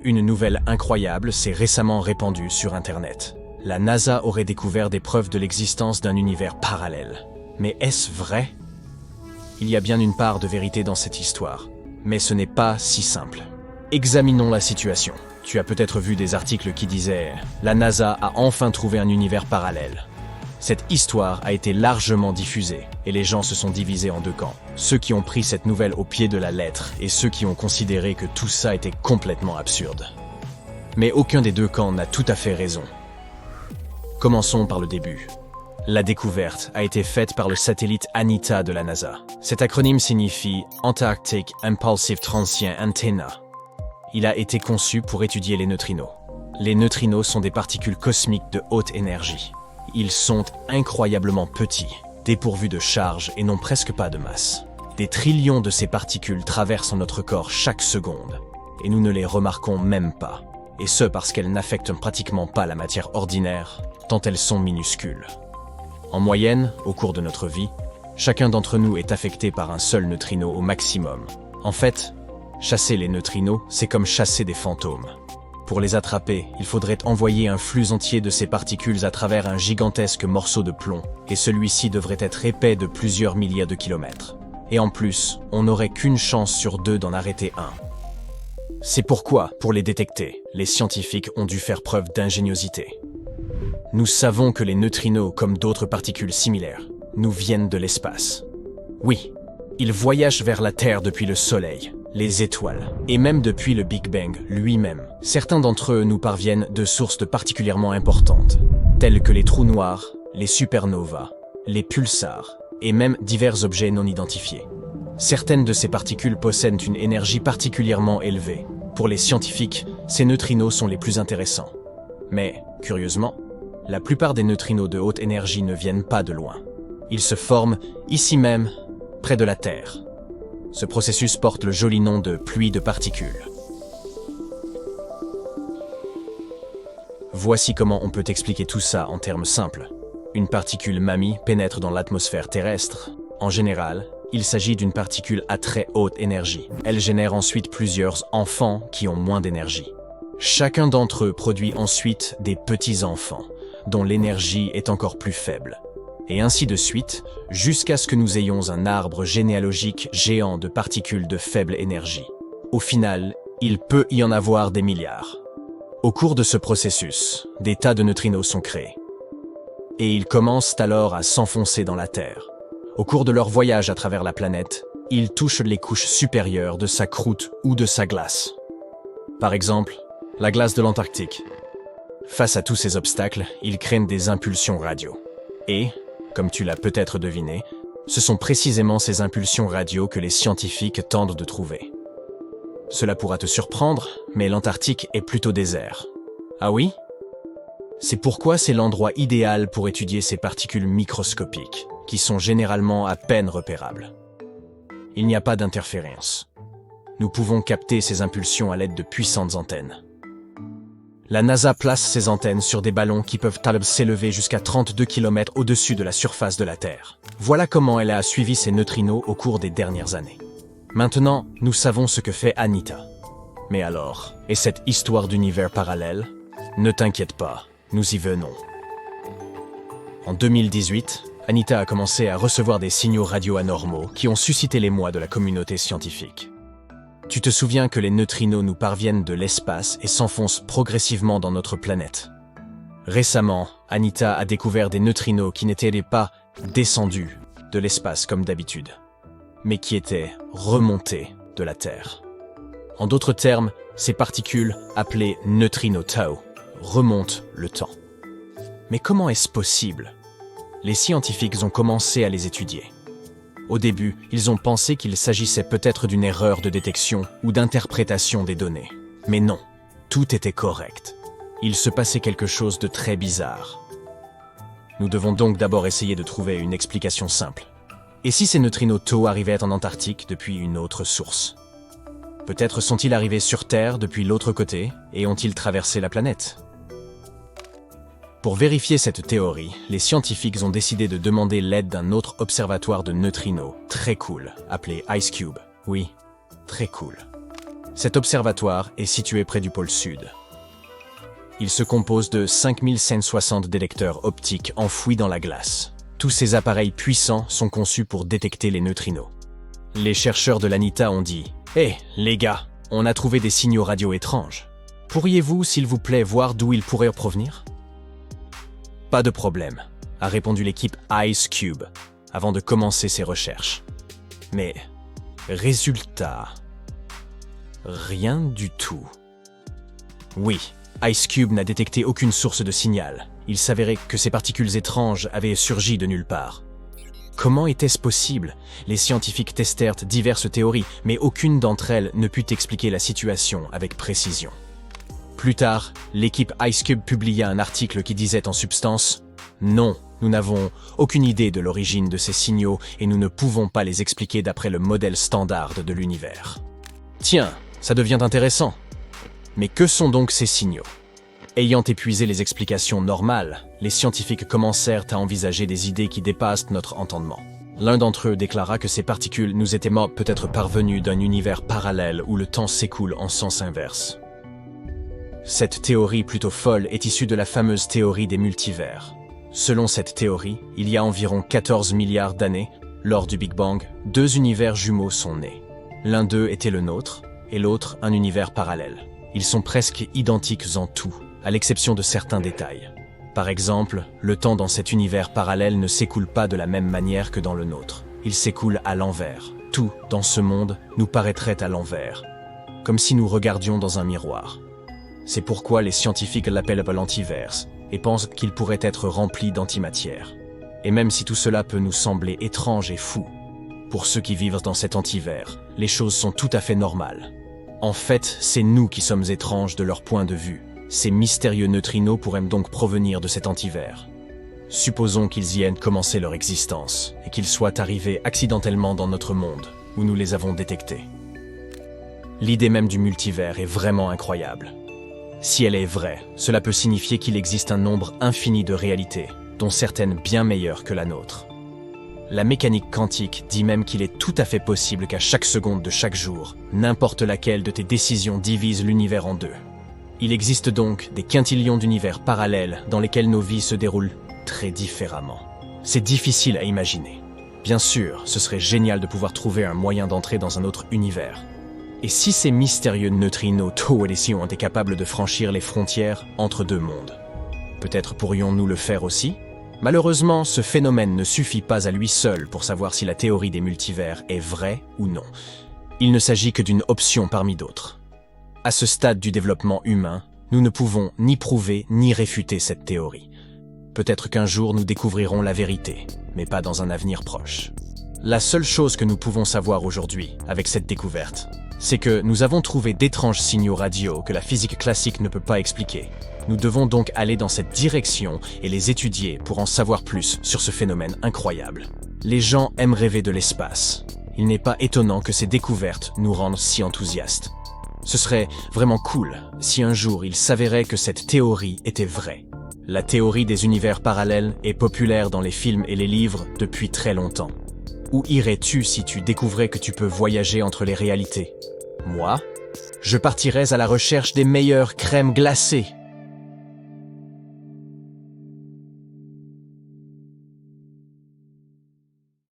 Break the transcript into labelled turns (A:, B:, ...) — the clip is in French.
A: une nouvelle incroyable s'est récemment répandue sur Internet. La NASA aurait découvert des preuves de l'existence d'un univers parallèle. Mais est-ce vrai? Il y a bien une part de vérité dans cette histoire, mais ce n'est pas si simple. Examinons la situation. Tu as peut-être vu des articles qui disaient « La NASA a enfin trouvé un univers parallèle ». Cette histoire a été largement diffusée et les gens se sont divisés en deux camps. Ceux qui ont pris cette nouvelle au pied de la lettre et ceux qui ont considéré que tout ça était complètement absurde. Mais aucun des deux camps n'a tout à fait raison. Commençons par le début. La découverte a été faite par le satellite ANITA de la NASA. Cet acronyme signifie Antarctic Impulsive Transient Antenna. Il a été conçu pour étudier les neutrinos. Les neutrinos sont des particules cosmiques de haute énergie. Ils sont incroyablement petits, dépourvus de charge et n'ont presque pas de masse. Des trillions de ces particules traversent notre corps chaque seconde, et nous ne les remarquons même pas. Et ce parce qu'elles n'affectent pratiquement pas la matière ordinaire, tant elles sont minuscules. En moyenne, au cours de notre vie, chacun d'entre nous est affecté par un seul neutrino au maximum. En fait, chasser les neutrinos, c'est comme chasser des fantômes. Pour les attraper, il faudrait envoyer un flux entier de ces particules à travers un gigantesque morceau de plomb, et celui-ci devrait être épais de plusieurs milliers de kilomètres. Et en plus, on n'aurait qu'une chance sur deux d'en arrêter un. C'est pourquoi, pour les détecter, les scientifiques ont dû faire preuve d'ingéniosité. Nous savons que les neutrinos, comme d'autres particules similaires, nous viennent de l'espace. Oui, ils voyagent vers la Terre depuis le Soleil, les étoiles, et même depuis le Big Bang lui-même. Certains d'entre eux nous parviennent de sources particulièrement importantes, telles que les trous noirs, les supernovas, les pulsars, et même divers objets non identifiés. Certaines de ces particules possèdent une énergie particulièrement élevée. Pour les scientifiques, ces neutrinos sont les plus intéressants. Mais, curieusement, la plupart des neutrinos de haute énergie ne viennent pas de loin. Ils se forment ici même, près de la Terre. Ce processus porte le joli nom de pluie de particules. Voici comment on peut expliquer tout ça en termes simples. Une particule mamie pénètre dans l'atmosphère terrestre. En général, il s'agit d'une particule à très haute énergie. Elle génère ensuite plusieurs enfants qui ont moins d'énergie. Chacun d'entre eux produit ensuite des petits-enfants, dont l'énergie est encore plus faible. Et ainsi de suite, jusqu'à ce que nous ayons un arbre généalogique géant de particules de faible énergie. Au final, il peut y en avoir des milliards. Au cours de ce processus, des tas de neutrinos sont créés. Et ils commencent alors à s'enfoncer dans la Terre. Au cours de leur voyage à travers la planète, ils touchent les couches supérieures de sa croûte ou de sa glace. Par exemple, la glace de l'Antarctique. Face à tous ces obstacles, ils craignent des impulsions radio. Et, comme tu l'as peut-être deviné, ce sont précisément ces impulsions radio que les scientifiques tentent de trouver. Cela pourra te surprendre, mais l'Antarctique est plutôt désert. Ah oui? C'est pourquoi c'est l'endroit idéal pour étudier ces particules microscopiques, qui sont généralement à peine repérables. Il n'y a pas d'interférence. Nous pouvons capter ces impulsions à l'aide de puissantes antennes. La NASA place ces antennes sur des ballons qui peuvent s'élever jusqu'à 32 km au-dessus de la surface de la Terre. Voilà comment elle a suivi ces neutrinos au cours des dernières années. Maintenant, nous savons ce que fait ANITA. Mais alors, et cette histoire d'univers parallèle? Ne t'inquiète pas, nous y venons. En 2018, ANITA a commencé à recevoir des signaux radio anormaux qui ont suscité l'émoi de la communauté scientifique. Tu te souviens que les neutrinos nous parviennent de l'espace et s'enfoncent progressivement dans notre planète. Récemment, ANITA a découvert des neutrinos qui n'étaient pas descendus de l'espace comme d'habitude, mais qui étaient remontés de la Terre. En d'autres termes, ces particules, appelées neutrinos tau, remontent le temps. Mais comment est-ce possible? Les scientifiques ont commencé à les étudier. Au début, ils ont pensé qu'il s'agissait peut-être d'une erreur de détection ou d'interprétation des données. Mais non, tout était correct. Il se passait quelque chose de très bizarre. Nous devons donc d'abord essayer de trouver une explication simple. Et si ces neutrinos tau arrivaient en Antarctique depuis une autre source? Peut-être sont-ils arrivés sur Terre depuis l'autre côté et ont-ils traversé la planète? Pour vérifier cette théorie, les scientifiques ont décidé de demander l'aide d'un autre observatoire de neutrinos très cool, appelé IceCube. Oui, très cool. Cet observatoire est situé près du pôle Sud. Il se compose de 5160 détecteurs optiques enfouis dans la glace. Tous ces appareils puissants sont conçus pour détecter les neutrinos. Les chercheurs de l'ANITA ont dit « Hé, les gars, on a trouvé des signaux radio étranges. Pourriez-vous, s'il vous plaît, voir d'où ils pourraient provenir ?» « Pas de problème », a répondu l'équipe IceCube avant de commencer ses recherches. Mais, résultat, rien du tout. Oui, IceCube n'a détecté aucune source de signal. Il s'avérait que ces particules étranges avaient surgi de nulle part. Comment était-ce possible? Les scientifiques testèrent diverses théories, mais aucune d'entre elles ne put expliquer la situation avec précision. Plus tard, l'équipe IceCube publia un article qui disait en substance « Non, nous n'avons aucune idée de l'origine de ces signaux et nous ne pouvons pas les expliquer d'après le modèle standard de l'univers. » Tiens, ça devient intéressant. Mais que sont donc ces signaux? Ayant épuisé les explications normales, les scientifiques commencèrent à envisager des idées qui dépassent notre entendement. L'un d'entre eux déclara que ces particules nous étaient peut-être parvenues d'un univers parallèle où le temps s'écoule en sens inverse. Cette théorie plutôt folle est issue de la fameuse théorie des multivers. Selon cette théorie, il y a environ 14 milliards d'années, lors du Big Bang, deux univers jumeaux sont nés. L'un d'eux était le nôtre, et l'autre un univers parallèle. Ils sont presque identiques en tout, à l'exception de certains détails. Par exemple, le temps dans cet univers parallèle ne s'écoule pas de la même manière que dans le nôtre. Il s'écoule à l'envers. Tout, dans ce monde, nous paraîtrait à l'envers, comme si nous regardions dans un miroir. C'est pourquoi les scientifiques l'appellent l'antiverse et pensent qu'il pourrait être rempli d'antimatière. Et même si tout cela peut nous sembler étrange et fou, pour ceux qui vivent dans cet antivers, les choses sont tout à fait normales. En fait, c'est nous qui sommes étranges de leur point de vue. Ces mystérieux neutrinos pourraient donc provenir de cet antivers. Supposons qu'ils y aient commencé leur existence et qu'ils soient arrivés accidentellement dans notre monde, où nous les avons détectés. L'idée même du multivers est vraiment incroyable. Si elle est vraie, cela peut signifier qu'il existe un nombre infini de réalités, dont certaines bien meilleures que la nôtre. La mécanique quantique dit même qu'il est tout à fait possible qu'à chaque seconde de chaque jour, n'importe laquelle de tes décisions divise l'univers en deux. Il existe donc des quintillions d'univers parallèles dans lesquels nos vies se déroulent très différemment. C'est difficile à imaginer. Bien sûr, ce serait génial de pouvoir trouver un moyen d'entrer dans un autre univers. Et si ces mystérieux neutrinos tôt édition étaient capables de franchir les frontières entre deux mondes? Peut-être pourrions-nous le faire aussi? Malheureusement, ce phénomène ne suffit pas à lui seul pour savoir si la théorie des multivers est vraie ou non. Il ne s'agit que d'une option parmi d'autres. À ce stade du développement humain, nous ne pouvons ni prouver ni réfuter cette théorie. Peut-être qu'un jour nous découvrirons la vérité, mais pas dans un avenir proche. La seule chose que nous pouvons savoir aujourd'hui, avec cette découverte, c'est que nous avons trouvé d'étranges signaux radio que la physique classique ne peut pas expliquer. Nous devons donc aller dans cette direction et les étudier pour en savoir plus sur ce phénomène incroyable. Les gens aiment rêver de l'espace. Il n'est pas étonnant que ces découvertes nous rendent si enthousiastes. Ce serait vraiment cool si un jour il s'avérait que cette théorie était vraie. La théorie des univers parallèles est populaire dans les films et les livres depuis très longtemps. Où irais-tu si tu découvrais que tu peux voyager entre les réalités? Moi, je partirais à la recherche des meilleures crèmes glacées.